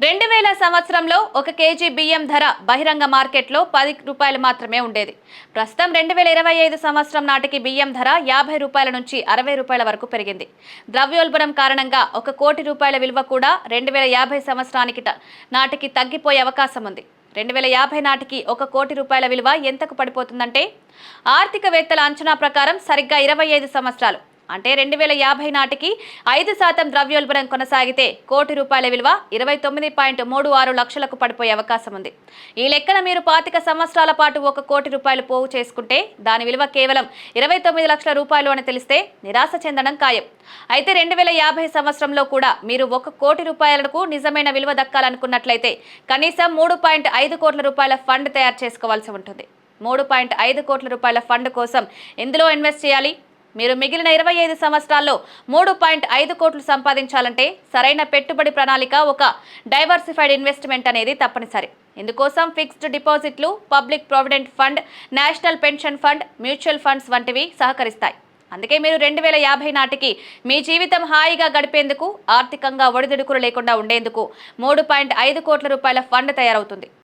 2000 సంవత్సరంలో ఒక కేజీ బియ్యం ధర బహిరంగ మార్కెట్లో 10 రూపాయలు మాత్రమే ఉండేది. ప్రస్తుతం 2025 సంవత్సరం నాటికి బియ్యం ధర 50 రూపాయల నుంచి 60 రూపాయల వరకు పెరిగింది. ద్రవ్యోల్బణం కారణంగా 1 కోటి రూపాయల విలువ కూడా 2050 సంవత్సరానికి నాటికి తగ్గిపోయే అవకాశం ఉంది. 2050 నాటికి 1 కోటి రూపాయల విలువ ఎంతకు పడిపోతుందంటే, ఆర్థికవేత్తల అంచనా ప్రకారం సరిగ్గా 25 సంవత్సరాలు అంటే 2050 నాటికి 5% ద్రవ్యోల్బణం కొనసాగితే కోటి రూపాయల విలువ 29.36 లక్షలకు పడిపోయే అవకాశం ఉంది. ఈ లెక్కన మీరు 25 సంవత్సరాల పాటు 1 కోటి రూపాయలు పోగు చేసుకుంటే దాని విలువ కేవలం 29 లక్షల రూపాయలు అని తెలిస్తే నిరాశ చెందడం ఖాయం. అయితే 2050 సంవత్సరంలో కూడా మీరు 1 కోటి రూపాయలకు నిజమైన విలువ దక్కాలనుకున్నట్లయితే కనీసం 3.5 కోట్ల రూపాయల ఫండ్ తయారు చేసుకోవాల్సి ఉంటుంది. 3.5 కోట్ల రూపాయల ఫండ్ కోసం ఎందులో ఇన్వెస్ట్ చేయాలి? మీరు మిగిలిన 25 సంవత్సరాల్లో 3.5 కోట్లు సంపాదించాలంటే సరైన పెట్టుబడి ప్రణాళిక, ఒక డైవర్సిఫైడ్ ఇన్వెస్ట్మెంట్ అనేది తప్పనిసరి. ఇందుకోసం ఫిక్స్డ్ డిపాజిట్లు, public provident fund, national pension fund, mutual funds వంటివి సహకరిస్తాయి. అందుకే మీరు 2050 నాటికి మీ జీవితం హాయిగా గడిపేందుకు, ఆర్థికంగా ఒడిదుడుకులు లేకుండా ఉండేందుకు 3.5 కోట్ల రూపాయల ఫండ్ తయారవుతుంది.